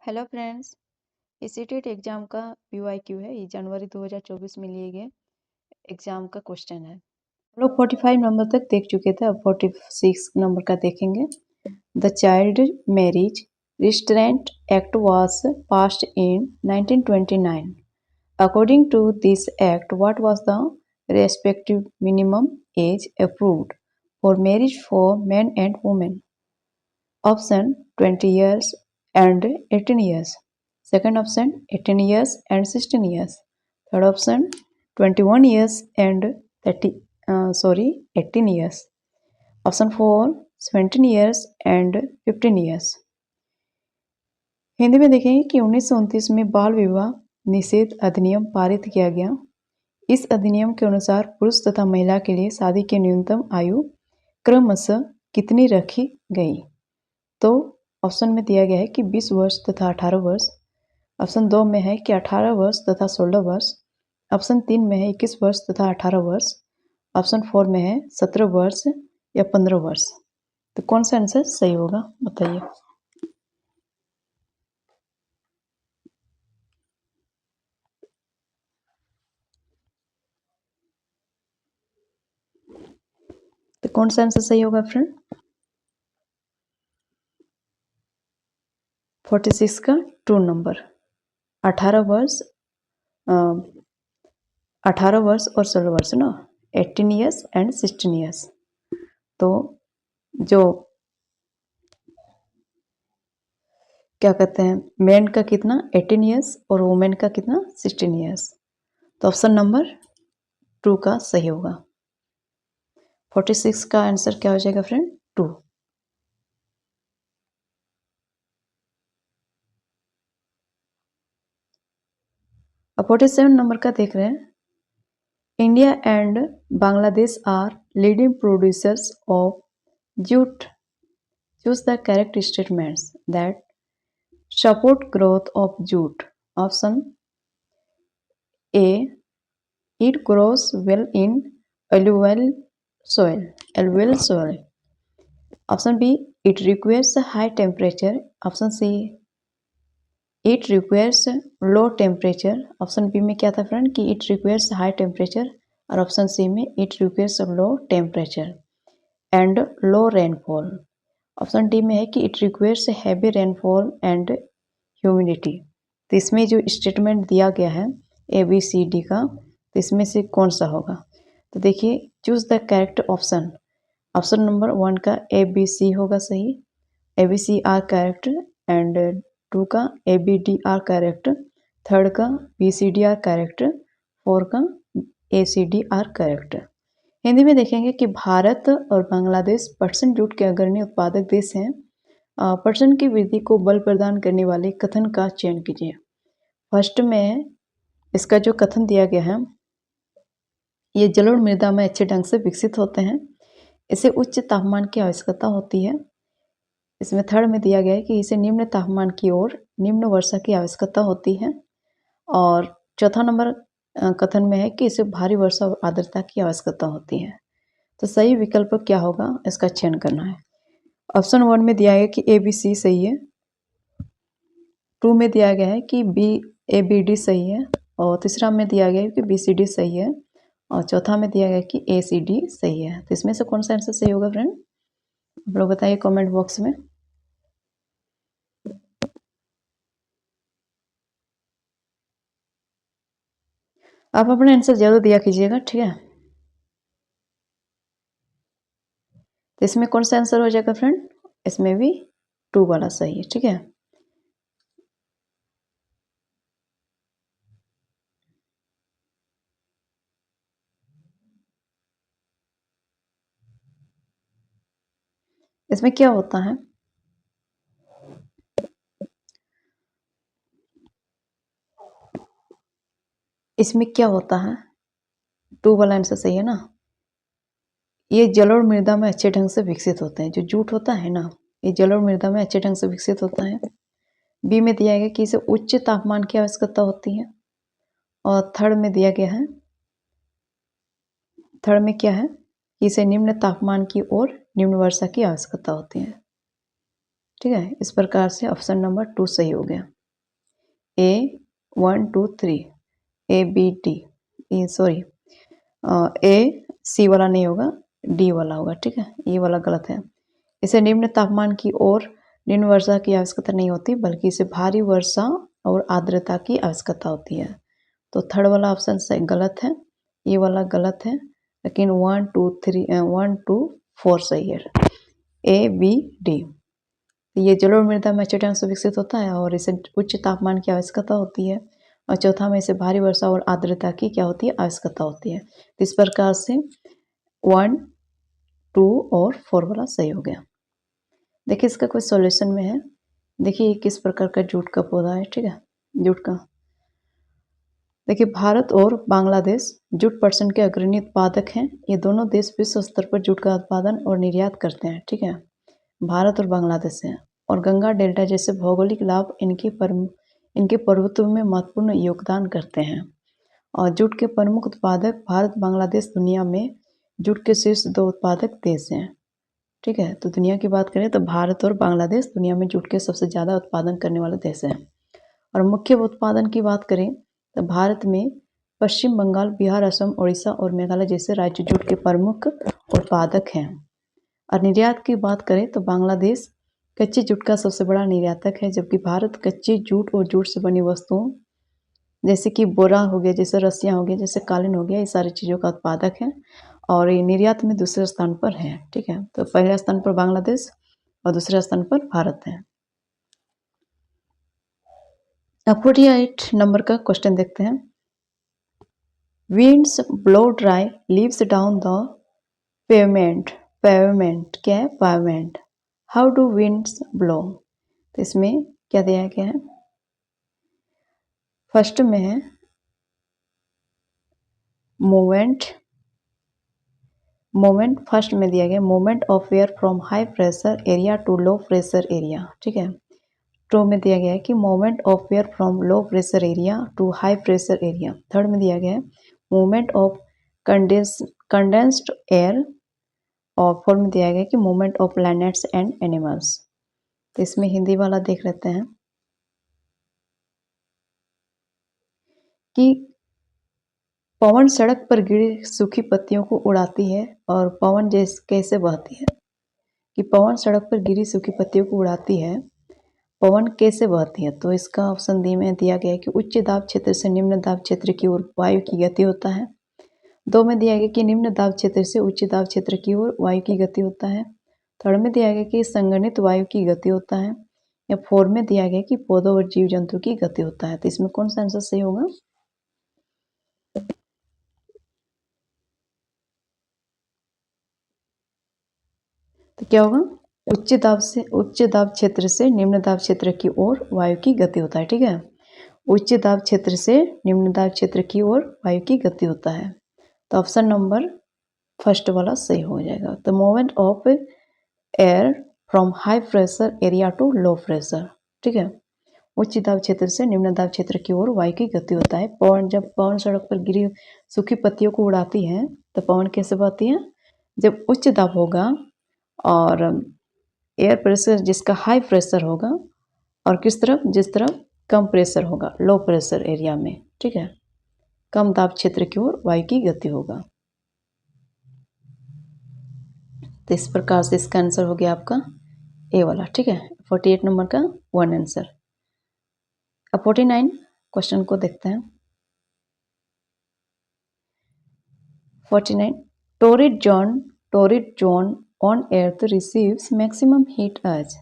Hello friends, CTET exam का PYQ है। ये जनवरी 2024 में लिए गए एग्जाम का क्वेश्चन है। हम लोग 45 नंबर तक देख चुके थे, अब 46 नंबर का देखेंगे। The child marriage restraint act was passed in 1929। According to this act, what was the respective minimum age approved for marriage for man and women? Option 20 years and 18 years. Second option 18 years and 16 years. Third option 21 years and 18 years. Option 4 17 years and 15 years. Hindi में देखेंगे कि 1929 में बाल विवाह निषेध अधिनियम पारित किया गया। इस अधिनियम के अनुसार पुरुष तथा महिला के लिए शादी की न्यूनतम आयु क्रमशः कितनी रखी गई? तो ऑप्शन में दिया गया है कि 20 वर्ष तथा 18 वर्ष। ऑप्शन 2 में है कि 18 वर्ष तथा 16 वर्ष। ऑप्शन 3 में है 21 वर्ष तथा 18 वर्ष। ऑप्शन 4 में है 17 वर्ष या 15 वर्ष। तो कौन सा आंसर सही होगा बताइए। तो कौन सा आंसर सही होगा फ्रेंड? 46 का 2 नंबर 18 वर्ष 18 वर्ष और 16 वर्ष ना, 18 ईयर्स एंड 16 ईयर्स। तो जो क्या कहते हैं, मैन का कितना 18 ईयर्स और वुमेन का कितना 16 ईयर्स। तो ऑप्शन नंबर 2 का सही होगा। 46 का आंसर क्या हो जाएगा फ्रेंड? 2। अब 47 नंबर का देख रहे हैं। India and Bangladesh are leading producers of jute. Choose the correct statements that support growth of jute. Option A, it grows well in alluvial soil. Option B, it requires a high temperature. Option C, it requires low temperature. Option B में क्या था friend कि it requires high temperature, और option C में it requires low temperature and low rainfall. Option D में है कि it requires heavy rainfall and humidity. तो इसमें जो स्टेटमेंट दिया गया है ABCD का, तो इसमें से कौन सा होगा? तो देखिए, choose the correct option. Option number 1 का ABC होगा सही, ABC आर करेक्ट, एंड 2 का ABD आर करेक्ट, थर्ड का BCD आर करेक्ट, 4 का ACD आर करेक्ट। हिंदी में देखेंगे कि भारत और बांग्लादेश पटसन जूट के अग्रणी उत्पादक देश हैं। पटसन की वृद्धि को बल प्रदान करने वाले कथन का चयन कीजिए। फर्स्ट में इसका जो कथन दिया गया है, ये जलोढ़ मृदा में अच्छे ढंग से विकसित होते हैं, इसे उच्च तापमान की आवश्यकता होती है। इसमें थर्ड में दिया गया है कि इसे निम्न तापमान की ओर निम्न वर्षा की आवश्यकता होती है। और चौथा नंबर कथन में है कि इसे भारी वर्षा और आर्द्रता की आवश्यकता होती है। तो सही विकल्प क्या होगा, इसका चयन करना है। ऑप्शन 1 में दिया गया कि ABC सही है, 2 में दिया गया है कि ABD सही है, और तीसरा में दिया गया है कि BCD सही है, और चौथा में दिया गया कि ACD सही है। तो इसमें से कौन सा आंसर सही होगा फ्रेंड? आप लोग बताइए कमेंट बॉक्स में। आप अपना आंसर जरूर दिया कीजिएगा, ठीक है। तो इसमें कौन सा आंसर हो जाएगा फ्रेंड? इसमें भी 2 वाला सही है, ठीक है। इसमें क्या होता है, इसमें क्या होता है, 2 वाला आंसर सही है ना। ये जलोढ़ मृदा में अच्छे ढंग से विकसित होते हैं। जो जूट होता है ना, ये जलोढ़ मृदा में अच्छे ढंग से विकसित होता है। बी में दिया गया कि इसे उच्च तापमान की आवश्यकता होती है, और थर्ड में दिया गया है, थर्ड में क्या है कि इसे निम्न तापमान की ओर निम्न वर्षा की आवश्यकता होती है, ठीक है। इस प्रकार से ऑप्शन नंबर 2 सही हो गया। A1 2 3 ABD, सॉरी AC वाला नहीं होगा, D वाला होगा, ठीक है, ये वाला गलत है। इसे निम्न तापमान की और निम्न वर्षा की आवश्यकता नहीं होती, बल्कि इसे भारी वर्षा और आर्द्रता की आवश्यकता होती है। तो थर्ड वाला ऑप्शन सही गलत है, ये वाला गलत है, लेकिन 1 2 4 सही है, ABD। ये जलोढ़ मृदा मैचेटान से विकसित होता है और इसे उच्च तापमान की आवश्यकता होती है। और चौथा में इसे भारी वर्षा और आर्द्रता की क्या होती है, आवश्यकता होती है। तो इस प्रकार से 1 2 और 4 वाला सही हो गया। देखिए इसका कोई सॉल्यूशन में है। देखिए ये किस प्रकार का जूट का पौधा है, ठीक है, जूट का। देखिए भारत और बांग्लादेश जूट पटसन के अग्रणी उत्पादक हैं। ये दोनों देश विश्व स्तर पर जूट का उत्पादन और निर्यात करते हैं, ठीक है, भारत और बांग्लादेश हैं। और गंगा डेल्टा जैसे भौगोलिक लाभ इनके प्रभुत्व में महत्वपूर्ण योगदान करते हैं। और जूट के प्रमुख उत्पादक भारत बांग्लादेश दुनिया में जूट के शीर्ष 2 उत्पादक देश हैं, ठीक है। तो दुनिया की बात करें तो भारत और बांग्लादेश दुनिया में जूट के सबसे ज़्यादा उत्पादन करने वाले देश हैं। और मुख्य उत्पादन की बात करें तो भारत में पश्चिम बंगाल, बिहार, असम, उड़ीसा और मेघालय जैसे राज्य जूट के प्रमुख उत्पादक हैं। और निर्यात की बात करें तो बांग्लादेश कच्चे जूट का सबसे बड़ा निर्यातक है, जबकि भारत कच्चे जूट और जूट से बनी वस्तुओं जैसे कि बोरा हो गया, जैसे रस्सियाँ हो गई, जैसे कालीन हो गया, ये सारी चीज़ों का उत्पादक है और ये निर्यात में दूसरे स्थान पर है, ठीक है। तो पहले स्थान पर बांग्लादेश और दूसरे स्थान पर भारत है। अब 48 नंबर का क्वेश्चन देखते हैं। Winds blow dry leaves down the pavement. Pavement क्या है, pavement. How do winds blow. तो इसमें क्या दिया गया है, फर्स्ट में है मोमेंट फर्स्ट में दिया गया moment of air from high pressure area to low pressure area, ठीक है। टू में दिया गया है कि moment of air from low pressure area to high pressure area. Third में दिया गया है मोमेंट ऑफ कंडेंस्ड एयर। और फोर्थ में दिया गया कि moment of planets and animals. तो इसमें हिंदी वाला देख लेते हैं कि पवन सड़क पर गिरी सूखी पत्तियों को उड़ाती है और पवन जैसे कैसे बहती है, कि पवन सड़क पर गिरी सूखी पत्तियों को उड़ाती है, पवन कैसे बहती है। तो इसका ऑप्शन डी में दिया गया है कि उच्च दाब क्षेत्र से निम्न दाब क्षेत्र की ओर वायु की गति होता है। 2 में दिया गया कि निम्न दाब क्षेत्र से उच्च दाब क्षेत्र की ओर वायु की गति होता है। थर्ड में दिया गया कि संगणित वायु की गति होता है। या 4 में दिया गया कि पौधों और जीव जंतु की गति होता है। तो इसमें कौन सा आंसर सही होगा, तो क्या होगा, उच्च दाब क्षेत्र से निम्न दाब क्षेत्र की ओर वायु की गति होता है, ठीक है। उच्च दाब क्षेत्र से निम्न दाब क्षेत्र की ओर वायु की गति होता है। तो ऑप्शन नंबर फर्स्ट वाला सही हो जाएगा। The movement of air from high pressure area to low pressure, ठीक है। उच्च दाब क्षेत्र से निम्न दाब क्षेत्र की ओर वायु की गति होता है। जब पवन सड़क पर गिरी सूखी पत्तियों को उड़ाती है तो पवन कैसे बहती है, जब उच्च दाब होगा और एयर प्रेशर जिसका हाई प्रेशर होगा, और किस तरफ, जिस तरफ कम प्रेशर होगा लो प्रेशर एरिया में, ठीक है, कम दाब क्षेत्र की ओर वायु की गति होगा। तो इस प्रकार से इसका आंसर हो गया आपका ए वाला, ठीक है। 48 नंबर का 1 आंसर। अब 49 क्वेश्चन को देखते हैं। 49 torrid zone on earth receives maximum heat as।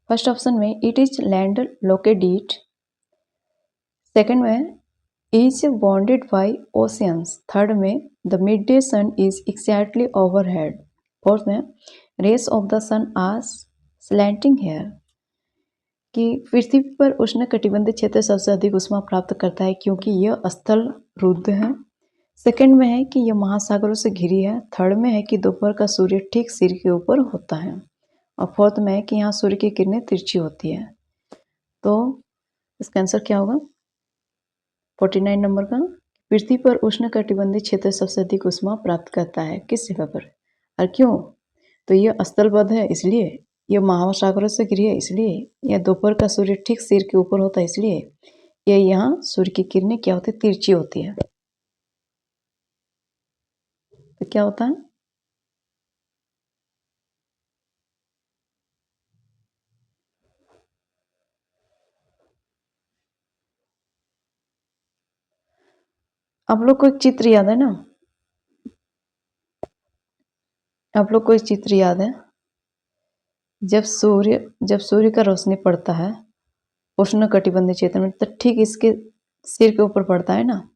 First option में it is land located, second में is bounded by oceans, third में the midday sun is exactly overhead, fourth में rays of the sun are slanting here, कि पृथ्वी पर उष्णकटिबंधीय क्षेत्र सबसे अधिक ऊष्मा प्राप्त करता है क्योंकि यह स्थल रुद्ध है, सेकंड में है कि यह महासागरों से घिरी है, थर्ड में है कि दोपहर का सूर्य ठीक सिर के ऊपर होता है, और फोर्थ में है कि यहाँ सूर्य की किरणें तिरछी होती है। तो इसका आंसर क्या होगा 49 नंबर का, पृथ्वी पर उष्णकटिबंधीय क्षेत्र सबसे अधिक ऊष्मा प्राप्त करता है, किस जगह पर और क्यों, तो यह स्थलबद्ध है इसलिए, यह महासागरों से घिरी है इसलिए, यह दोपहर का सूर्य ठीक सिर के ऊपर होता है इसलिए, ये यहाँ सूर्य की किरणें क्या होती है, तिरछी होती है। तो क्या होता है, आप लोग को एक चित्र याद है ना, आप लोग को एक चित्र याद है, जब सूर्य का रोशनी पड़ता है उष्ण कटिबंधीय क्षेत्र में, तो ठीक इसके सिर के ऊपर पड़ता है ना,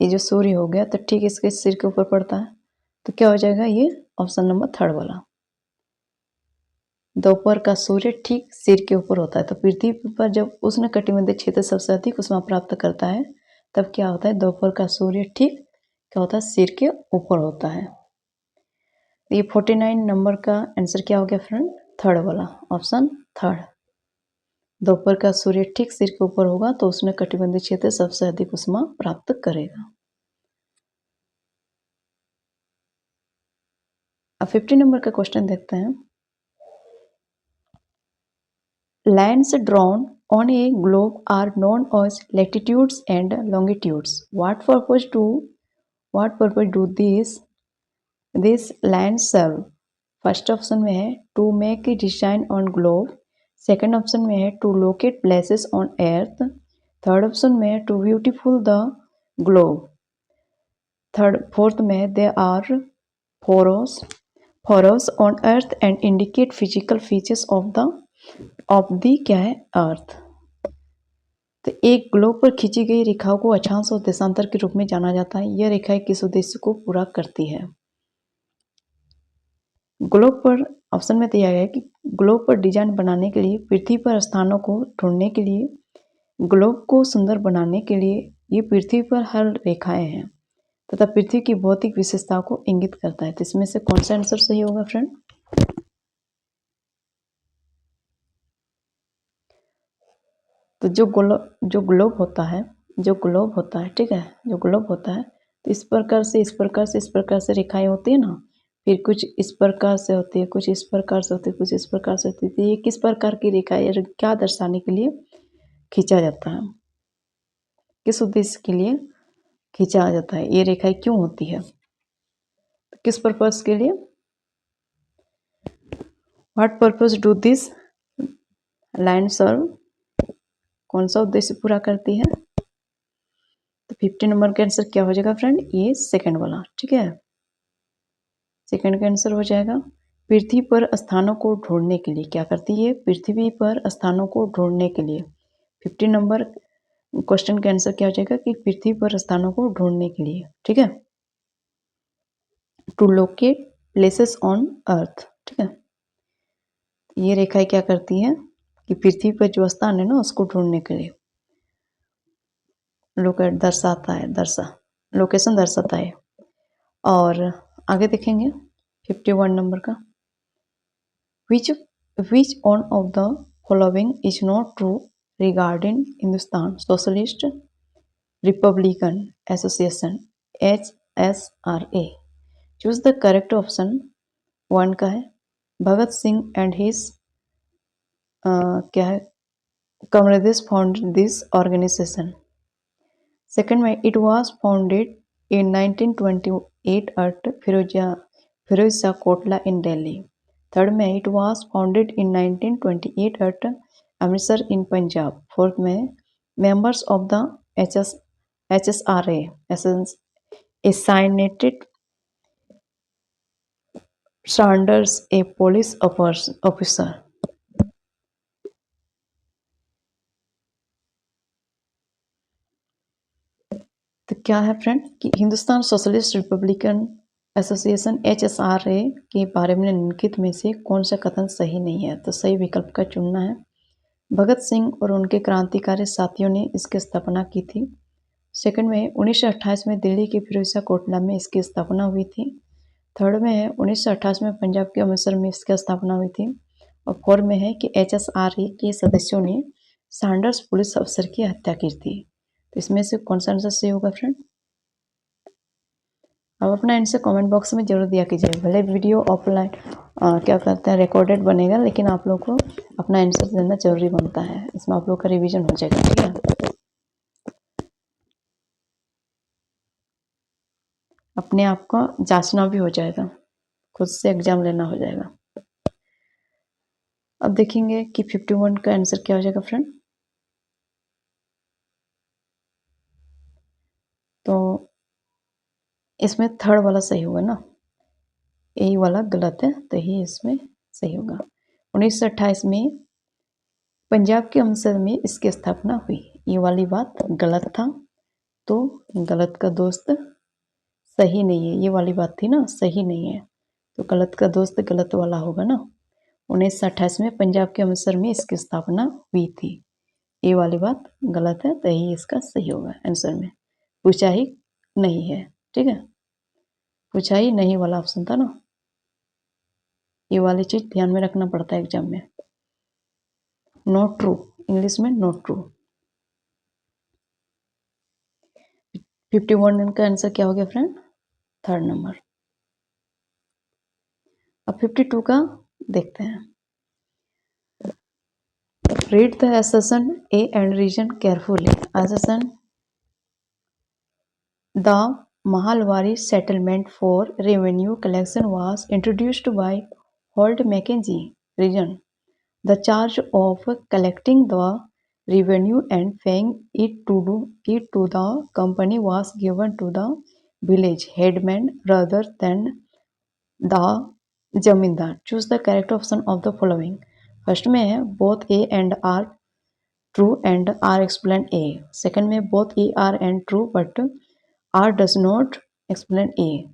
ये जो सूर्य हो गया तो ठीक इसके सिर के ऊपर पड़ता है। तो क्या हो जाएगा, ये ऑप्शन नंबर थर्ड वाला, दोपहर का सूर्य ठीक सिर के ऊपर होता है। तो पृथ्वी पर जब उष्ण कटिबंधीय क्षेत्र सबसे अधिक ऊष्मा प्राप्त करता है, तब क्या होता है, दोपहर का सूर्य ठीक क्या होता है, सिर के ऊपर होता है। ये 49 नंबर का आंसर क्या हो गया फ्रेंड, थर्ड वाला, ऑप्शन थर्ड। दोपहर का सूर्य ठीक सिर के ऊपर होगा तो उष्ण कटिबंधीय क्षेत्र सबसे अधिक ऊष्मा प्राप्त करेगा। अब 50 नंबर का क्वेश्चन देखते हैं। Lines drawn on a globe are known as latitudes and longitudes. What purpose do these lines serve? First option में है to make a design on globe, second option में है to locate places on earth, third option में है to beautiful the globe, fourth में they are furrows on earth and indicate physical features of the क्या है, अर्थ। तो एक globe पर खींची गई रेखाओं को अक्षांश और देशांतर के रूप में जाना जाता है। यह रेखाएं किस उद्देश्य को पूरा करती है। ग्लोब पर ऑप्शन में दिया गया है कि ग्लोब पर डिजाइन बनाने के लिए, पृथ्वी पर स्थानों को ढूंढने के लिए, ग्लोब को सुंदर बनाने के लिए ये पृथ्वी पर हर रेखाएं हैं तथा पृथ्वी की भौतिक विशेषताओं को इंगित करता है। तो इसमें से कौन सा आंसर सही होगा फ्रेंड। तो जो ग्लोब होता है, ठीक है, जो ग्लोब होता है तो इस प्रकार से रेखाएं होती है ना, फिर कुछ इस प्रकार से होती है, कुछ इस प्रकार से होती है, कुछ इस प्रकार से होती है। तो ये किस प्रकार की रेखाएं क्या दर्शाने के लिए खींचा जाता है, किस उद्देश्य के लिए खींचा जाता है, ये रेखाएं क्यों होती है, किस पर्पस के लिए, what purpose do this line serve, कौन सा उद्देश्य पूरा करती है। तो 50 नंबर का आंसर क्या हो जाएगा फ्रेंड, ये सेकंड वाला, ठीक है, सेकंड का आंसर हो जाएगा। पृथ्वी पर स्थानों को ढूंढने के लिए क्या करती है, पृथ्वी पर स्थानों को ढूंढने के लिए। 50 नंबर क्वेश्चन का आंसर क्या हो जाएगा कि पृथ्वी पर स्थानों को ढूंढने के लिए, ठीक है, to locate places on earth, ठीक है। ये रेखाएं क्या करती है कि पृथ्वी पर जो स्थान है ना उसको ढूंढने के लिए लोकेट लोकेशन दर्शाता है। और आगे देखेंगे 51 नंबर का, which one of the following is not true regarding Hindustan Socialist Republican Association HSRA। Choose the correct option. One का है भगत सिंह एंड हिज क्या है comrades founded this organisation. Second में it was founded in 1928 at Firoz Shah Kotla in Delhi. Third में it was founded in 1928 at Amritsar in Punjab. Fourth में members of the HSRA assassinated Sanders a police officer। तो क्या है फ्रेंड कि Hindustan socialist Republican association HSRA के बारे में निम्नलिखित में से कौन सा कथन सही नहीं है। तो सही विकल्प का चुनना है। भगत सिंह और उनके क्रांतिकारी साथियों ने इसकी स्थापना की थी। सेकंड में 1928 में दिल्ली के फिरोजशाह कोटला में इसकी स्थापना हुई थी। थर्ड में है 1928 में पंजाब के अमृतसर में इसकी स्थापना हुई थी। और फोर्थ में है कि HSRA के सदस्यों ने सैंडर्स पुलिस अफसर की हत्या की थी। तो इसमें से कौन सा आंसर सही होगा फ्रेंड। अब अपना आंसर कमेंट बॉक्स में जरूर दिया कीजिए। भले वीडियो ऑफलाइन क्या कहते हैं रिकॉर्डेड बनेगा, लेकिन आप लोग को अपना आंसर देना जरूरी बनता है। इसमें आप लोग का रिवीजन हो जाएगा, ठीक है। अपने आप का जांचना भी हो जाएगा, खुद से एग्जाम लेना हो जाएगा। अब देखेंगे कि 51 का आंसर क्या हो जाएगा फ्रेंड। तो इसमें थर्ड वाला सही होगा ना, ए वाला गलत है, तो ही इसमें सही होगा। 1928 में पंजाब के अमृतसर में इसकी स्थापना हुई। ये वाली बात गलत था, तो गलत का दोस्त सही नहीं है, ये वाली बात थी ना, सही नहीं है, तो गलत का दोस्त गलत वाला होगा ना। 1928 में पंजाब के अमृतसर में इसकी स्थापना हुई थी, ये वाली बात गलत है, तो ही इसका सही होगा आंसर में। पूछा ही नहीं है, ठीक है, पूछा ही नहीं वाला ऑप्शन था ना, ये वाली चीज ध्यान में रखना पड़ता है एग्जाम में। नॉट ट्रू, इंग्लिश में नॉट ट्रू। 51 का आंसर क्या हो गया फ्रेंड, थर्ड नंबर। अब 52 का देखते हैं। Read the assertion A and reason carefully. Assertion: the Mahalwari settlement for revenue collection was introduced by Holt Mackenzie. Reason: the charge of collecting the revenue and paying it to the company was given to the village headman rather than the zamindar. Choose the correct option of the following. First में है both A and R true and R explain A. Second में both A R and true but R does not explain A.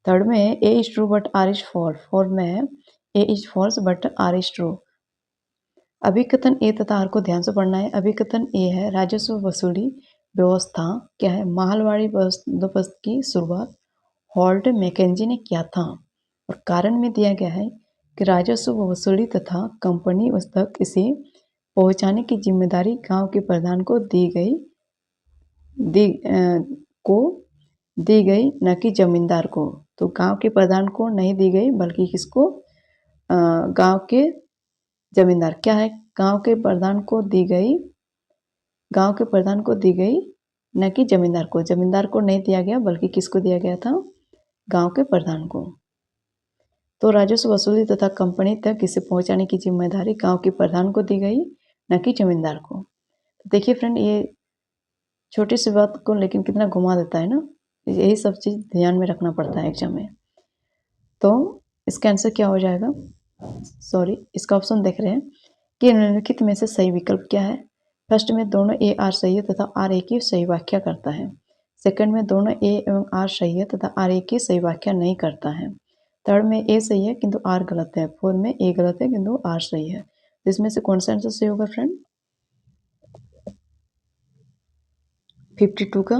Third में है A is true but R is false. Fourth में है A is false but R is true. अभिकथन A तथा R को ध्यान से पढ़ना है। अभिकथन ए है राजस्व वसूली व्यवस्था क्या है, माहलवाड़ी बंदोबस्त की शुरुआत हॉल्ट मैकेंजी ने किया था, और कारण में दिया गया है कि राजस्व वसूली तथा कंपनी उस तक इसे पहुंचाने की जिम्मेदारी गांव के प्रधान को दी गई न कि जमींदार को। तो गांव के प्रधान को नहीं दी गई बल्कि किसको, गांव के जमींदार क्या है, गांव के प्रधान को दी गई, गांव के प्रधान को दी गई न कि जमींदार को। जमींदार को नहीं दिया गया बल्कि किसको दिया गया था, गांव के प्रधान को। तो राजस्व वसूली तथा कंपनी तक इसे पहुंचाने की जिम्मेदारी गांव के प्रधान को दी गई न कि जमींदार को। देखिए फ्रेंड, ये छोटी सी बात को लेकिन कितना घुमा देता है ना, यही सब चीज ध्यान में रखना पड़ता है एग्जाम में। तो इसका आंसर क्या हो जाएगा, सॉरी इसका ऑप्शन देख रहे हैं कि निम्नलिखित में से सही विकल्प क्या है। फर्स्ट में दोनों ए आर सही है तथा आर ए की सही व्याख्या करता है। सेकंड में दोनों ए एवं आर सही है तथा आर ए की सही व्याख्या नहीं करता है। थर्ड में ए सही है किंतु आर गलत है। फोर्थ में ए गलत है किंतु आर सही है। इसमें से कौन सा आंसर सही होगा फ्रेंड, 52 का।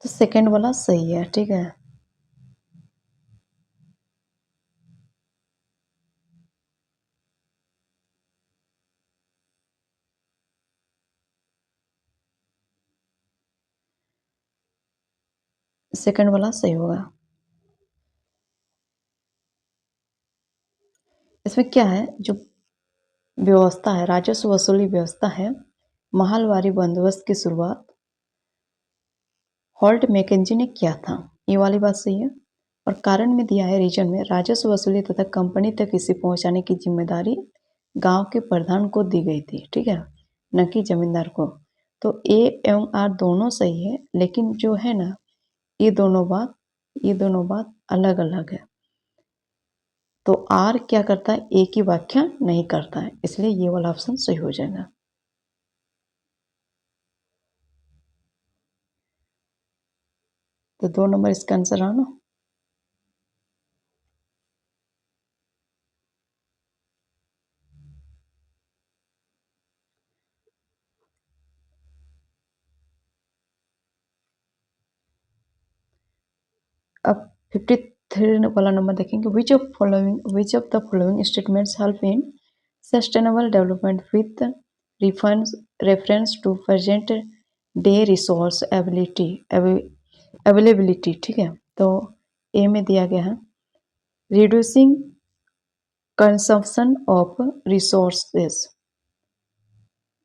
तो सेकंड वाला सही है, ठीक है। सेकंड वाला सही होगा। इसमें क्या है, जो व्यवस्था है, राजस्व वसूली व्यवस्था है, माहलवारी बंदोबस्त की शुरुआत हॉल्ट मैकेंजी ने किया था, ये वाली बात सही है। और कारण में दिया है रीजन में राजस्व वसूली तथा कंपनी तक इसे पहुंचाने की जिम्मेदारी गांव के प्रधान को दी गई थी, ठीक है, न कि जमींदार को। तो ए एवं आर दोनों सही है, लेकिन जो है ना, ये दोनों बात अलग अलग है। तो आर क्या करता है, ए की व्याख्या नहीं करता है, इसलिए ये वाला ऑप्शन सही हो जाएगा। तो 2 नंबर इसका आंसर आना। अब 53 वाला नंबर देखेंगे। Which of the following statements help in sustainable development with reference to present day resource availability, ठीक है। तो ए में दिया गया है reducing consumption of resources,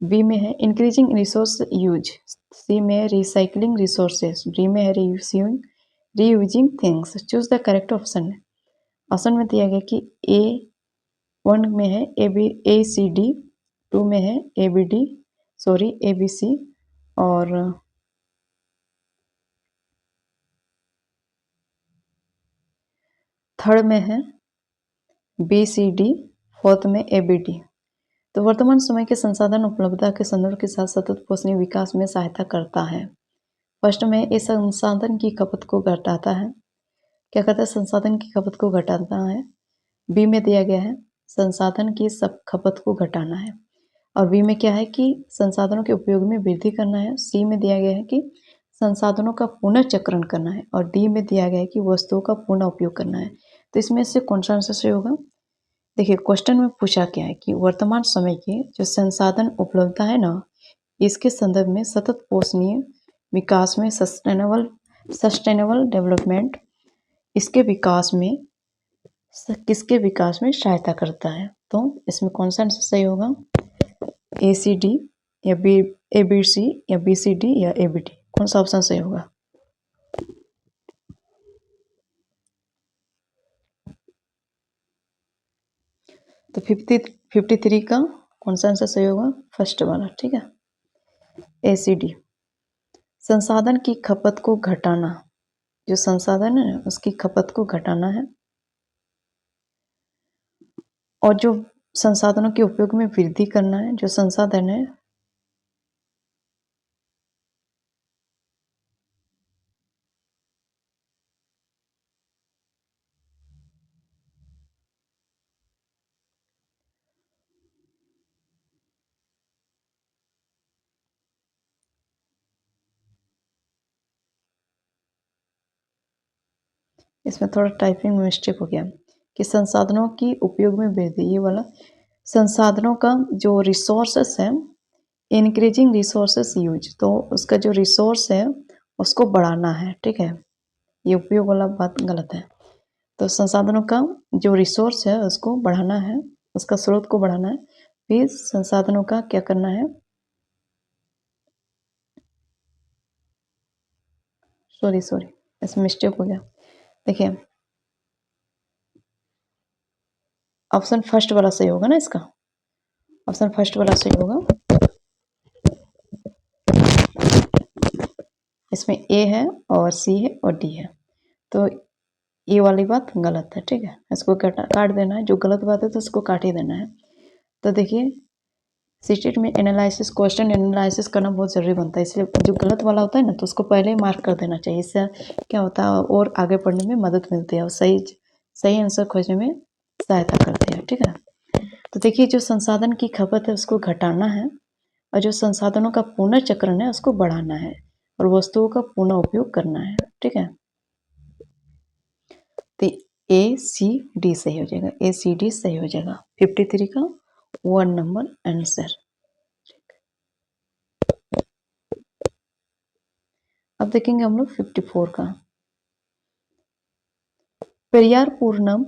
B में है इंक्रीजिंग रिसोर्स यूज, सी में है रिसाइकलिंग रिसोर्सेज, डी में है reusing things. Choose the correct option. Option में दिया गया कि ए 1 में है ए सी डी, 2 में है ए बी सी, और थर्ड में है बी सी डी, फोर्थ में ए बी डी। तो वर्तमान समय के संसाधन उपलब्धता के संदर्भ के साथ सतत पोषणीय विकास में सहायता करता है। फर्स्ट में इस संसाधन की खपत को घटाता है। क्या कहता है? संसाधन की खपत को घटाता है। बी में दिया गया है संसाधन की सब खपत को घटाना है, और बी में क्या है कि संसाधनों के उपयोग में वृद्धि करना है। सी में दिया गया है कि संसाधनों का पुनर्चक्रण करना है, और डी में दिया गया है कि वस्तुओं का पुनः उपयोग करना है। तो इसमें से कौन सा आंसर सही होगा? देखिए, क्वेश्चन में पूछा क्या है कि वर्तमान समय के जो संसाधन उपलब्धता है ना, इसके संदर्भ में सतत पोषणीय विकास में सस्टेनेबल डेवलपमेंट इसके विकास में किसके विकास में सहायता करता है। तो इसमें कौन सा आंसर सही होगा? ए सी डी या ए बी सी या बी सी डी या ए बी डी, कौन सा ऑप्शन सही होगा? तो 53 का कौन सा आंसर सही होगा? फर्स्ट वाला, ठीक है, ए सी डी। संसाधन की खपत को घटाना, जो संसाधन है उसकी खपत को घटाना है, और जो संसाधनों के उपयोग में वृद्धि करना है। जो संसाधन है इसमें थोड़ा टाइपिंग में मिस्टेक हो गया कि संसाधनों की उपयोग में वृद्धि, ये वाला संसाधनों का जो रिसोर्सेस है, इंक्रीजिंग रिसोर्सेस यूज, तो उसका जो रिसोर्स है उसको बढ़ाना है, ठीक है, ये उपयोग वाला बात गलत है। तो संसाधनों का जो रिसोर्स है उसको बढ़ाना है, उसका स्रोत को बढ़ाना है, फिर संसाधनों का क्या करना है, सॉरी इसमें मिस्टेक हो गया। देखिए, ऑप्शन फर्स्ट वाला सही होगा ना, इसका ऑप्शन फर्स्ट वाला सही होगा। इसमें ए है और सी है और डी है, तो ये वाली बात गलत है, ठीक है, इसको काट देना है, जो गलत बात है तो उसको काट ही देना है। तो देखिए, सीटेट में एनालिसिस, क्वेश्चन एनालिसिस करना बहुत ज़रूरी बनता है, इसलिए जो गलत वाला होता है ना तो उसको पहले ही मार्क कर देना चाहिए। इससे क्या होता है, और आगे पढ़ने में मदद मिलती है और सही आंसर खोजने में सहायता करती है, ठीक है। तो देखिए, जो संसाधन की खपत है उसको घटाना है, और जो संसाधनों का पुनर्चक्रण है उसको बढ़ाना है, और वस्तुओं का पुनः उपयोग करना है, ठीक है। तो ए सी डी सही हो जाएगा, ए सी डी सही हो जाएगा 53 का 1 नंबर आंसर। अब देखेंगे हम लोग 54 का। Periya Puranam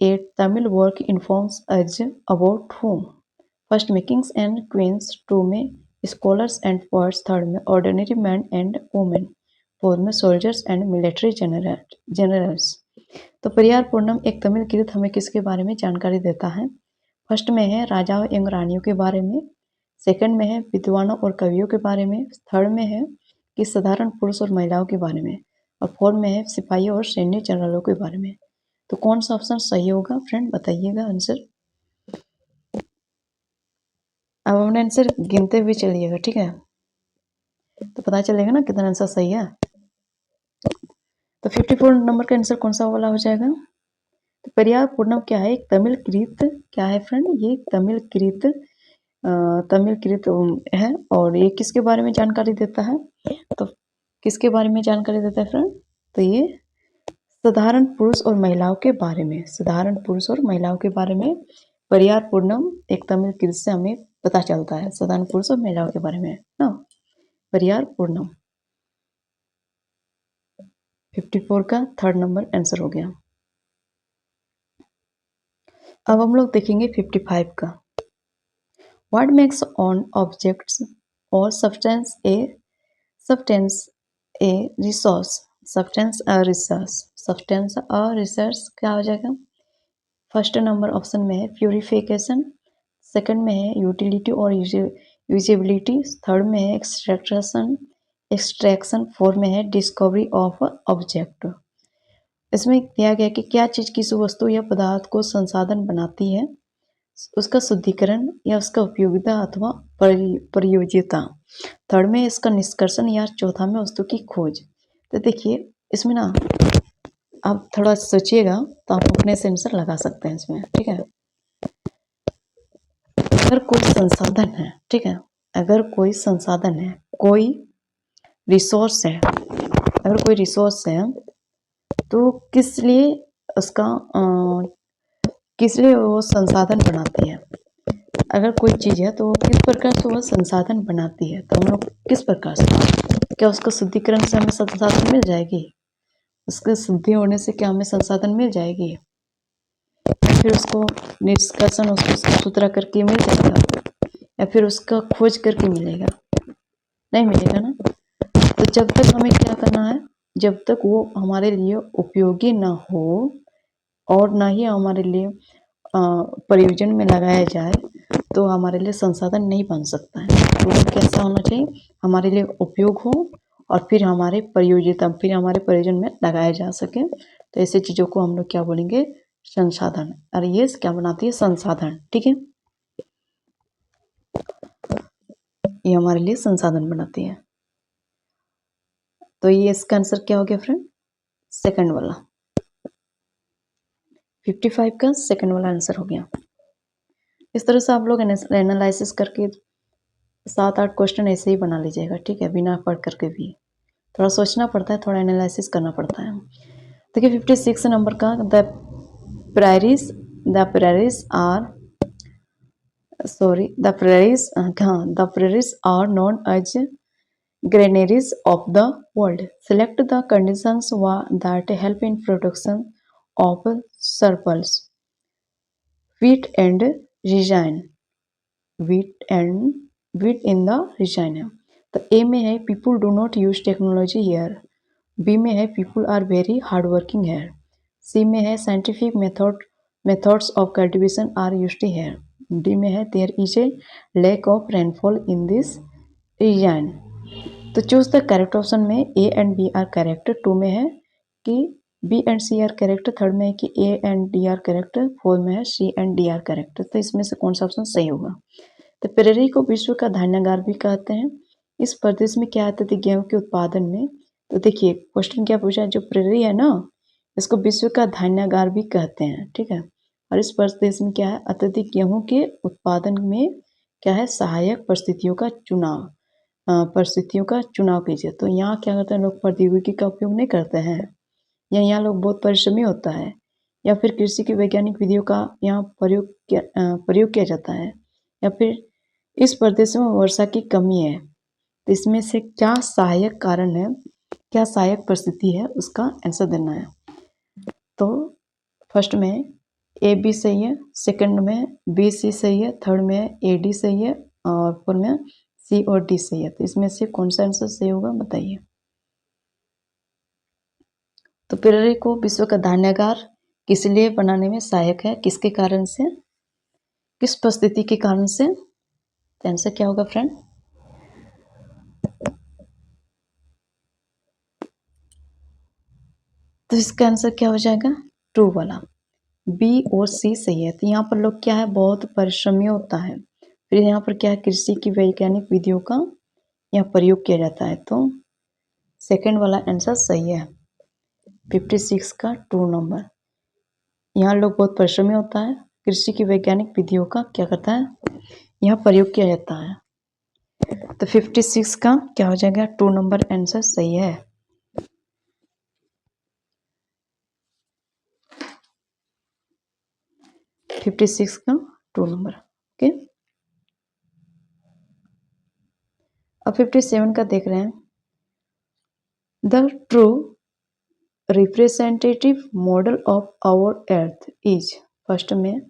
a Tamil work informs us about home. First में किंग्स एंड क्वींस, 2 में स्कॉलर्स एंड पोएट्स, थर्ड में ordinary man and women, fourth में सोल्जर्स एंड मिलिट्री जनरल्स। तो पेरियार पूर्णम एक तमिल कृत हमें किसके बारे में जानकारी देता है? फर्स्ट में है राजाओं एवं रानियों के बारे में, सेकंड में है विद्वानों और कवियों के बारे में, थर्ड में है कि साधारण पुरुष और महिलाओं के बारे में, और फोर्थ में है सिपाहियों और सैन्य जनरलों के बारे में। तो कौन सा ऑप्शन सही होगा फ्रेंड, बताइएगा आंसर। अब हमने आंसर गिनते हुए चलिएगा, ठीक है, तो पता चलेगा ना कितना आंसर सही है। तो 54 नंबर का आंसर कौन सा वाला हो जाएगा? तो पेरियार पूर्णम क्या है? एक तमिल कृत, क्या है फ्रेंड, ये तमिल कृत है, और ये किसके बारे में जानकारी देता है? तो किसके बारे में जानकारी देता है फ्रेंड? तो ये साधारण पुरुष और महिलाओं के बारे में, साधारण पुरुष और महिलाओं के बारे में पेरियार पूर्णम एक तमिल कृत से हमें पता चलता है, साधारण पुरुष और महिलाओं के बारे में ना, पेरियार पूर्णम। 54 का थर्ड नंबर आंसर हो गया। अब हम लोग देखेंगे 55 का। What makes on objects or substance a resource? Substance a resource. Substance a resource क्या हो जाएगा? फर्स्ट नंबर ऑप्शन में है प्यूरिफिकेशन, सेकंड में है यूटिलिटी और यूजेबिलिटी, थर्ड में है एक्सट्रैक्शन, फोर्थ में है डिस्कवरी ऑफ ऑब्जेक्ट। इसमें दिया गया कि क्या चीज़ किसी वस्तु या पदार्थ को संसाधन बनाती है, उसका शुद्धिकरण या उसका उपयोगिता अथवा प्रयोज्यता, थर्ड में इसका निष्कर्षण या चौथा में वस्तु की खोज। तो देखिए इसमें ना आप थोड़ा सोचिएगा तो आप अपने से आंसर लगा सकते हैं इसमें, ठीक है। अगर कोई संसाधन है, ठीक है, अगर कोई संसाधन है, कोई रिसोर्स है, अगर कोई रिसोर्स है तो किस लिए उसका किस लिए वो संसाधन बनाती है। अगर कोई चीज़ है तो वो किस प्रकार से वह संसाधन बनाती है, तो हम लोग किस प्रकार से, क्या उसका शुद्धिकरण से हमें संसाधन मिल जाएगी, उसके शुद्धि होने से क्या हमें संसाधन मिल जाएगी, फिर उसको निष्कर्षण उसको साफ सुथरा करके मिल जाएगा, या फिर उसका खोज करके मिलेगा, नहीं मिलेगा ना। तो जब तक हमें क्या करना है, जब तक वो हमारे लिए उपयोगी ना हो और ना ही हमारे लिए प्रयोजन में लगाया जाए तो हमारे लिए संसाधन नहीं बन सकता है। तो वो कैसा होना चाहिए, हमारे लिए उपयोग हो और फिर हमारे प्रयोज्यता, फिर हमारे प्रयोजन में लगाया जा सके। तो ऐसे चीज़ों को हम लोग क्या बोलेंगे, संसाधन। और ये क्या बनाती है, संसाधन, ठीक है, ये हमारे लिए संसाधन बनाती है। तो ये इसका आंसर क्या हो गया फ्रेंड, सेकंड वाला, 55 का सेकंड वाला आंसर हो गया। इस तरह से आप लोग एनालिसिस करके 7-8 क्वेश्चन ऐसे ही बना लीजिएगा, ठीक है, बिना पढ़ करके भी। थोड़ा सोचना पड़ता है, थोड़ा एनालिसिस करना पड़ता है। देखिए 56 नंबर का, the prairies are the prairies are known as granaries of the world. Select the conditions that help in production of surplus wheat and resign. Wheat in the resign है। तो ए में है people do not use technology here. B में है people are very hardworking here. सी में है scientific methods of cultivation are used here. D में है there is a lack of rainfall in this region. तो चूज द करेक्ट ऑप्शन में A and B are correct, 2 में है कि B and C are correct, third में है कि A and D are correct, fourth में है C and D are correct. तो इसमें से कौन सा ऑप्शन सही होगा। तो प्रेरी को विश्व का धान्यागार भी कहते हैं। इस प्रदेश में क्या आता है, गेहूं के उत्पादन में। तो देखिए क्वेश्चन क्या पूछा है, जो प्रेरी है ना, इसको विश्व का धान्यागार भी कहते हैं, ठीक है। और इस प्रदेश में क्या है, अत्यधिक गेहूं के उत्पादन में क्या है, सहायक परिस्थितियों का चुनाव कीजिए। तो यहाँ क्या करते हैं लोग, प्रौद्योगिकी का उपयोग नहीं करते हैं, या यहाँ लोग बहुत परिश्रमी होता है, या फिर कृषि की वैज्ञानिक विधियों का यहाँ प्रयोग किया जाता है, या फिर इस प्रदेश में वर्षा की कमी है। तो इसमें से क्या सहायक कारण है, क्या सहायक परिस्थिति है, उसका आंसर देना है। तो फर्स्ट में ए बी सही है, सेकंड में बी सी सही है, थर्ड में ए डी सही है, और फोर्थ में सी और डी सही है। तो इसमें से कौन सा आंसर सही होगा बताइए। तो प्रेरक को विश्व का धान्यागार किस लिए बनाने में सहायक है, किसके कारण से, किस परिस्थिति के कारण से। तो आंसर क्या होगा फ्रेंड, तो इसका आंसर क्या हो जाएगा, ट्रू वाला, बी और सी सही है। तो यहाँ पर लोग क्या है, बहुत परिश्रमी होता है, फिर यहाँ पर क्या है, कृषि की वैज्ञानिक विधियों का यहाँ प्रयोग किया जाता है। तो सेकंड वाला आंसर सही है, 56 का 2 नंबर। यहाँ लोग बहुत परिश्रमी होता है, कृषि की वैज्ञानिक विधियों का क्या करता है, यहाँ प्रयोग किया जाता है। तो 56 का क्या हो जाएगा, 2 नंबर आंसर सही है। फिफ्टी सिक्स का 2 नंबर, ओके। अब 57 का देख रहे हैं, the true representative model of our earth is, first में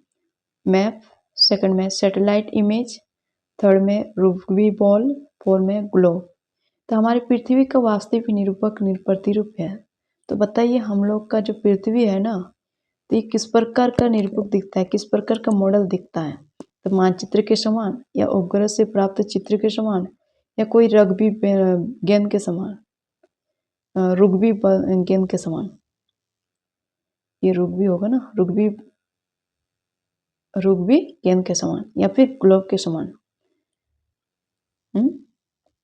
मैप, सेकंड में सैटेलाइट इमेज, थर्ड में रुग्वी बॉल, फोर्थ में ग्लोब। तो हमारी पृथ्वी का वास्तविक निरूपक प्रतिरूप है। तो बताइए हम लोग का जो पृथ्वी है ना, तो ये किस प्रकार का निरूपक दिखता है, किस प्रकार का मॉडल दिखता है? तो मानचित्र के समान, या उपग्रह से प्राप्त चित्र के समान, या कोई रग्बी गेंद के समान, रुग्बी गेंद के समान। ये रुग्बी होगा ना, रुग्बी गेंद के समान, या फिर ग्लोब के समान।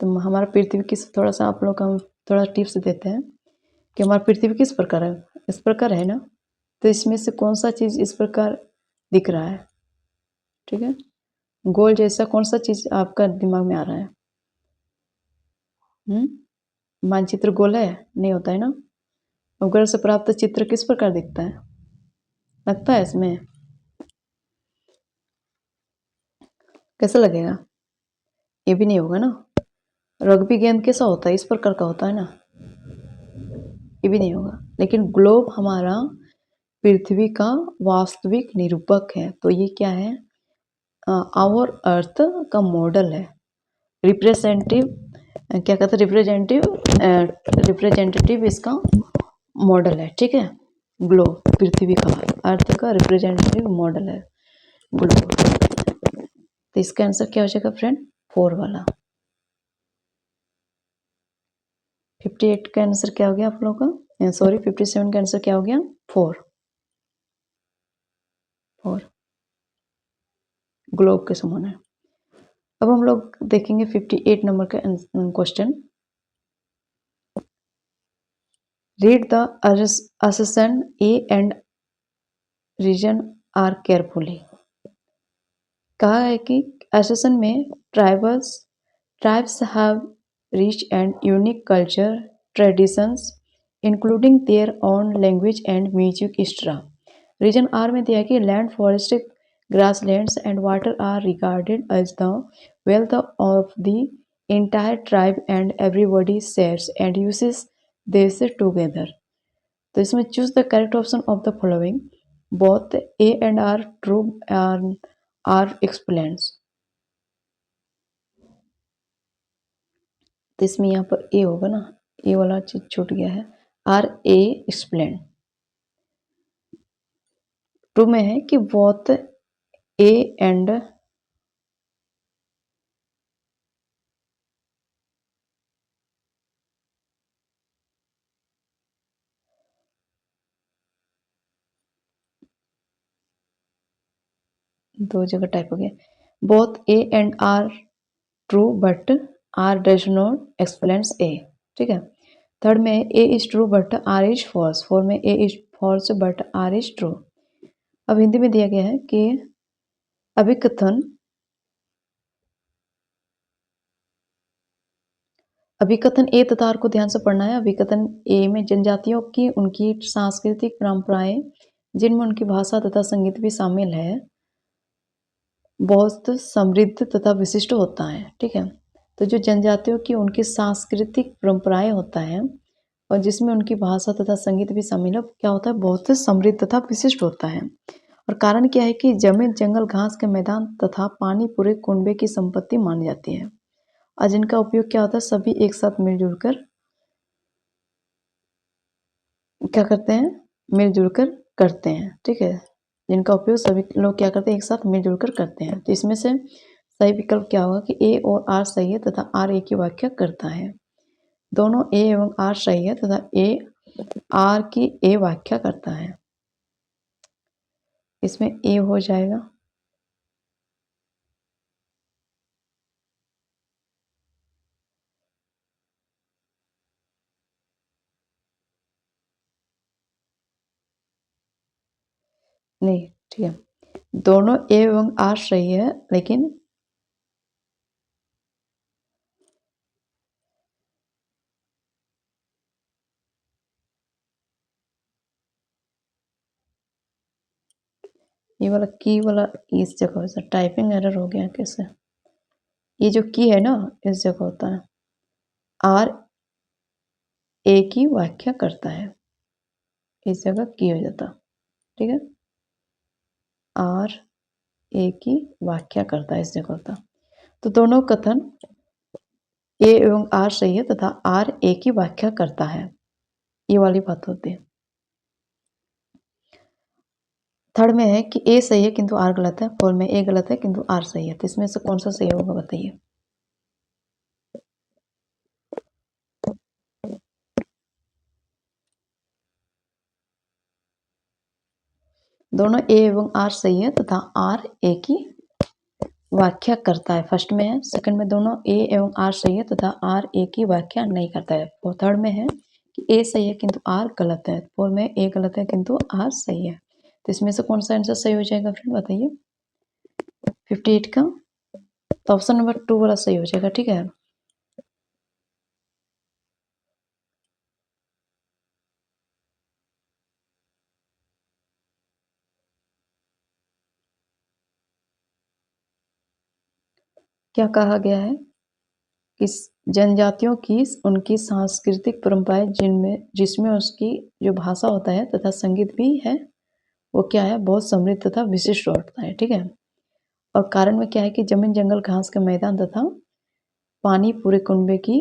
तो हमारा पृथ्वी किस, थोड़ा सा आप लोग का हम थोड़ा टिप्स देते हैं कि हमारा पृथ्वी किस प्रकार है, इस प्रकार है ना। तो इसमें से कौन सा चीज इस प्रकार दिख रहा है? ठीक है, गोल जैसा कौन सा चीज आपका दिमाग में आ रहा है? मानचित्र गोल है? नहीं होता है ना। उपग्रह से प्राप्त चित्र किस प्रकार दिखता है? लगता है इसमें कैसा लगेगा? ये भी नहीं होगा ना। रग्बी गेंद कैसा होता है? इस प्रकार का होता है ना। ये भी नहीं होगा। लेकिन ग्लोब हमारा पृथ्वी का वास्तविक निरूपक है। तो ये क्या है? आवर अर्थ का मॉडल है, रिप्रेजेंटेटिव, क्या कहते हैं, रिप्रेजेंटेटिव इसका मॉडल है। ठीक है, ग्लोब पृथ्वी का अर्थ का रिप्रेजेंटेटिव मॉडल है ग्लोब। तो इसका आंसर क्या हो जाएगा फ्रेंड? 4 वाला। 58 का आंसर क्या हो गया आप लोगों का? सॉरी, 57 का आंसर क्या हो गया? 4 ग्लोब के समान है। अब हम लोग देखेंगे 58 नंबर का question. Read the assertion A and region R carefully. कहा है कि assertion में tribes have rich and unique culture traditions including their own language and music extra. Reason R में दिया कि land, forest, grasslands and water are regarded as the wealth of the entire tribe and everybody shares and uses this together। तो इसमें choose the correct option of the following, both A and R true R explains. तो इसमें यहाँ पर ए होगा ना, ए वाला चीज छूट गया है। R A explain. ट्रू में है कि बोथ ए एंड, दो जगह टाइप हो गया, both A and R true but R does not explains A. ठीक है। थर्ड में A is true but R is false. Four में A is false but R is true. अब हिंदी में दिया गया है कि अभिकथन ए तथा आर को ध्यान से पढ़ना है। अभिकथन ए में जनजातियों की उनकी सांस्कृतिक परंपराएं, जिनमें उनकी भाषा तथा संगीत भी शामिल है, बहुत समृद्ध तथा विशिष्ट होता है। ठीक है। तो जो जनजातियों की उनकी सांस्कृतिक परंपराएं होता है और जिसमें उनकी भाषा तथा संगीत भी शामिल है, क्या होता है? बहुत समृद्ध तथा विशिष्ट होता है। और कारण क्या है कि जमीन, जंगल, घास के मैदान तथा पानी पूरे कुनबे की संपत्ति मानी जाती है और जिनका उपयोग क्या होता है? सभी एक साथ मिलजुल कर क्या करते हैं? मिलजुल कर करते हैं। ठीक है, जिनका उपयोग सभी लोग क्या करते हैं? एक साथ मिलजुल कर करते हैं। तो इसमें से सही विकल्प क्या होगा कि ए और आर सही है तथा आर ए की व्याख्या करता है। दोनों ए एवं आर सही है तथा ए आर की ए व्याख्या करता है। इसमें ए हो जाएगा। नहीं, ठीक है, दोनों ए एवं आर सही है, लेकिन ये वाला की वाला इस जगह से टाइपिंग एरर हो गया कैसे? ये जो की है ना, इस जगह होता है। आर ए की व्याख्या करता है, इस जगह की हो जाता। ठीक है, आर ए की व्याख्या करता है, इस जगह होता। तो दोनों कथन ए एवं आर सही है तथा आर ए की व्याख्या करता है, ये वाली बात होती है। थर्ड में है कि ए सही है किंतु आर गलत है, फोर में ए गलत है किंतु आर सही है। तो इसमें से कौन सा सही होगा बताइए। दोनों ए एवं आर सही है तथा आर ए की व्याख्या करता है, फर्स्ट में है। सेकंड में दोनों ए एवं आर सही है तथा आर ए की व्याख्या नहीं करता है। और थर्ड में है कि ए सही है किंतु आर गलत है। फोर में ए गलत है किंतु आर सही है। तो इसमें से कौन सा आंसर सही हो जाएगा फ्रेंड बताइए। 58 का तो ऑप्शन नंबर 2 वाला सही हो जाएगा, ठीक है। क्या कहा गया है कि जनजातियों की उनकी सांस्कृतिक परंपराएं जिसमें उसकी जो भाषा होता है तथा संगीत भी है, वो क्या है, बहुत समृद्ध तथा विशिष्ट होता है, ठीक है। और कारण में क्या है कि जमीन जंगल घास के मैदान तथा पानी पूरे कुनबे की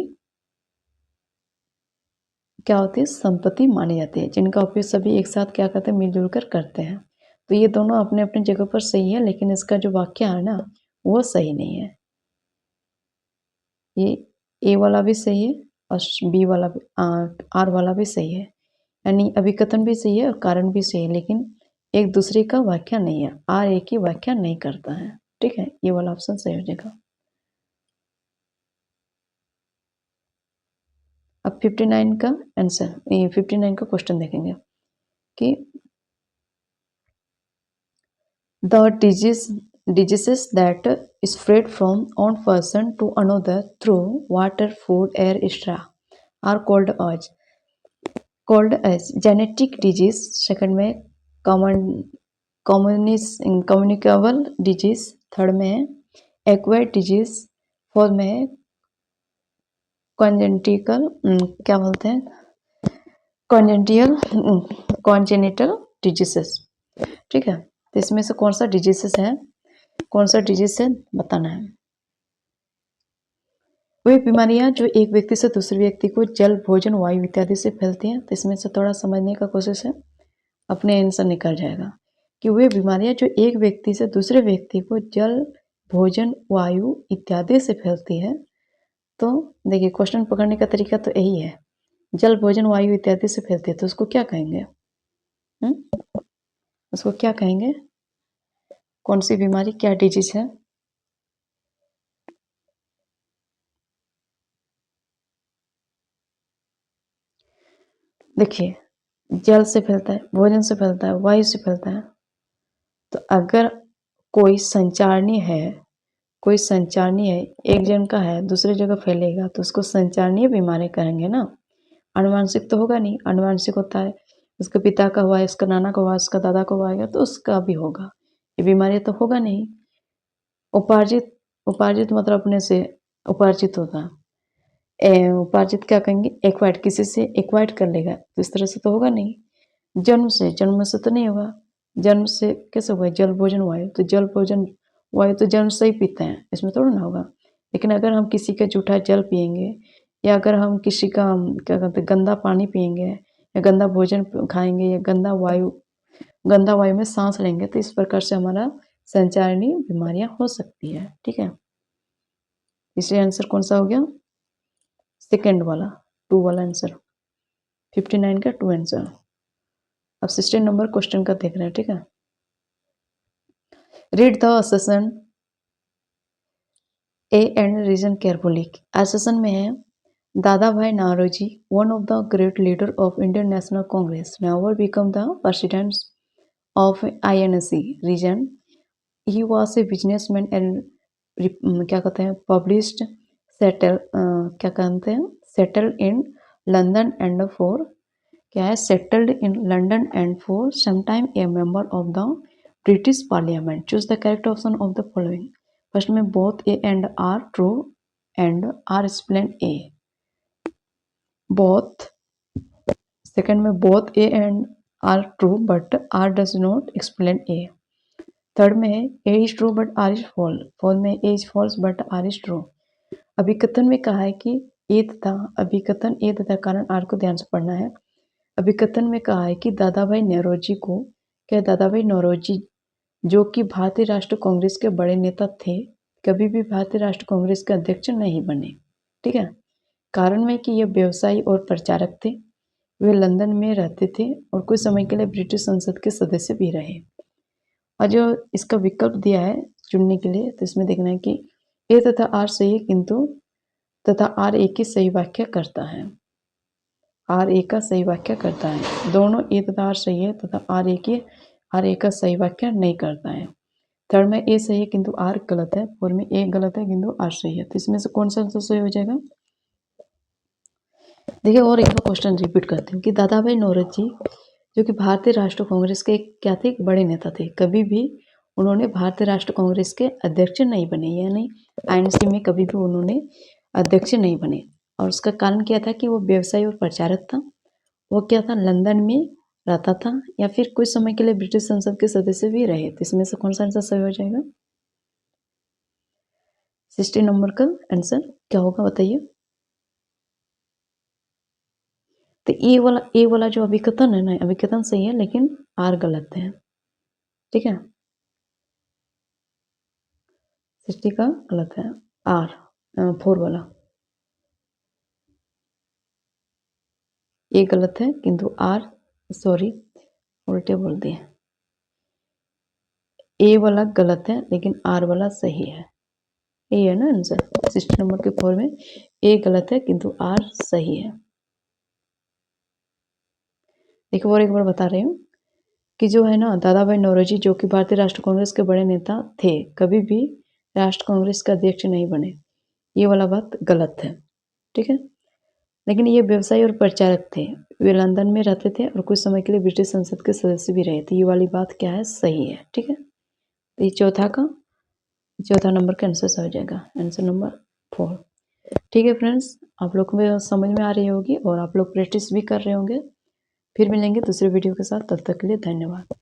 क्या होती है, संपत्ति मानी जाती है, जिनका उपयोग सभी एक साथ क्या करते हैं, मिलजुल कर करते हैं। तो ये दोनों अपने अपने जगह पर सही है, लेकिन इसका जो वाक्य है ना वो सही नहीं है। ये ए वाला भी सही है और बी वाला भी, आर वाला भी सही है, यानी अभिकथन भी सही है और कारण भी सही है, लेकिन एक दूसरे का व्याख्या नहीं है, आर ए की व्याख्या नहीं करता है, ठीक है। ये वाला ऑप्शन सही हो जाएगा। अब 59 का आंसर, ये 59 का क्वेश्चन देखेंगे कि the diseases that spread from one person to another through water, food, air, etc. are called as genetic disease. Second में communicable disease. थर्ड में है acquired disease. फोर्थ में है congenital, क्या बोलते हैं, congenital diseases, ठीक है। तो इसमें से कौन सा डिजीजेस है, कौन सा डिजीज है बताना है। वे बीमारियां जो एक व्यक्ति से दूसरे व्यक्ति को जल, भोजन, वायु इत्यादि से फैलती हैं। तो इसमें से थोड़ा समझने का कोशिश है, अपने आंसर निकल जाएगा कि वे बीमारियां जो एक व्यक्ति से दूसरे व्यक्ति को जल, भोजन, वायु इत्यादि से फैलती है। तो देखिए क्वेश्चन पकड़ने का तरीका तो यही है, जल, भोजन, वायु इत्यादि से फैलती है तो उसको क्या कहेंगे, उसको क्या कहेंगे, कौन सी बीमारी, क्या डिजीज है। देखिए जल से फैलता है, भोजन से फैलता है, वायु से फैलता है। तो अगर कोई संचारणीय है, कोई संचारणीय है, एक जन का है दूसरे जगह फैलेगा तो उसको संचारणीय बीमारी कहेंगे ना। अनुवांशिक तो होगा नहीं, अनुवांशिक होता है उसके पिता का हुआ, इसका नाना का हुआ, उसका दादा का हुआ तो उसका भी होगा, ये बीमारी तो होगा नहीं। उपार्जित, उपार्जित मतलब अपने से उपार्जित होता है, उपार्जित क्या कहेंगे, एक्वाइर्ड, किसी से एक्वाइर्ड कर लेगा तो इस तरह से तो होगा नहीं। जन्म से, जन्म से तो नहीं होगा, जन्म से कैसे होगा, जल, भोजन, वायु, तो जल, भोजन, वायु तो जन्म से ही पीते हैं, इसमें थोड़ा ना होगा। लेकिन अगर हम किसी का जूठा जल पिएंगे या अगर हम किसी का क्या कहते हैं गंदा पानी पिएंगे या गंदा भोजन खाएंगे या गंदा वायु में सांस लेंगे तो इस प्रकार से हमारा संचारणीय बीमारियां हो सकती है, ठीक है। इसलिए आंसर कौन सा हो गया, सेकेंड वाला, 2 वाला आंसर, 59 का 2 आंसर। अब 16 नंबर क्वेश्चन का देख रहे हैं, ठीक है। Read the assertion A and reason carefully. Assertion में है दादा भाई Naoroji, one of the great leader of Indian National Congress, never become the president of INC region. He was a businessman and क्या कहते हैं published settle क्या कहते हैं settled in London and for क्या है settled in London and for some time a member of the British Parliament. Choose the correct option of the following. First में both A and R true and R explain A. Both, second में both A and R true but R does not explain A. Third में है A is true but R is false, fourth में A is false but R is true. अभिकथन में कहा है कि ए तथा अभिकथन ए तथा कारण आर को ध्यान से पढ़ना है। अभिकथन में कहा है कि दादाभाई नौरोजी को, क्या दादाभाई नौरोजी जो कि भारतीय राष्ट्र कांग्रेस के बड़े नेता थे, कभी भी भारतीय राष्ट्र कांग्रेस के अध्यक्ष नहीं बने। ठीक है। कारण में कि ये व्यवसायी और प्रचारक थे, वे लंदन में रहते थे और कुछ समय के लिए ब्रिटिश संसद के सदस्य भी रहे। और जो इसका विकल्प दिया है चुनने के लिए, तो इसमें देखना है कि ए तथा आर सही है किंतु तथा आर ए की सही व्याख्या करता है। आर ए का सही व्याख्या करता है। दोनों ए तथा आर सही है तथा आर ए का सही व्याख्या नहीं करता है। थर्ड में ए सही है किंतु आर गलत है। फोर में ए गलत है किंतु आर सही है। तो इसमें से कौन सा आंसर सही हो जाएगा? देखिए और एक बार क्वेश्चन रिपीट करते हैं कि दादाभाई नौरोजी जो कि भारतीय राष्ट्र कांग्रेस के क्या थे, एक बड़े नेता थे, कभी भी उन्होंने भारतीय राष्ट्र कांग्रेस के अध्यक्ष नहीं बने, यानी आईएनसी में कभी भी उन्होंने अध्यक्ष नहीं बने। और उसका कारण क्या था कि वो व्यवसायी और प्रचारक था। वो क्या था, लंदन में रहता था या फिर कुछ समय के लिए ब्रिटिश संसद के सदस्य भी रहे। तो इसमें से कौन सा आंसर सही हो जाएगा? 60 नंबर का आंसर क्या होगा बताइए? तो ए वाला जो अभिकथन है ना, अभिकथन सही है लेकिन आर गलत है। ठीक है, 60 का गलत है आर, 4 वाला ए गलत है किंतु आर, सॉरी उल्टे बोल दिए, ए वाला गलत है लेकिन आर वाला सही है। ए है ना आंसर 60 नंबर के 4 में ए गलत है किंतु आर सही है। देखो और एक बार बता रही हूँ कि जो है ना दादाभाई नौरोजी जो कि भारतीय राष्ट्र कांग्रेस के बड़े नेता थे, कभी भी राष्ट्र कांग्रेस का अध्यक्ष नहीं बने, ये वाला बात गलत है। ठीक है, लेकिन ये व्यवसायी और प्रचारक थे, वे लंदन में रहते थे और कुछ समय के लिए ब्रिटिश संसद के सदस्य भी रहे थे, ये वाली बात क्या है, सही है। ठीक है, तो ये चौथा नंबर का आंसर हो जाएगा, आंसर नंबर 4। ठीक है फ्रेंड्स, आप लोग को समझ में आ रही होगी और आप लोग प्रैक्टिस भी कर रहे होंगे। फिर मिलेंगे दूसरे वीडियो के साथ, तब तक के लिए धन्यवाद।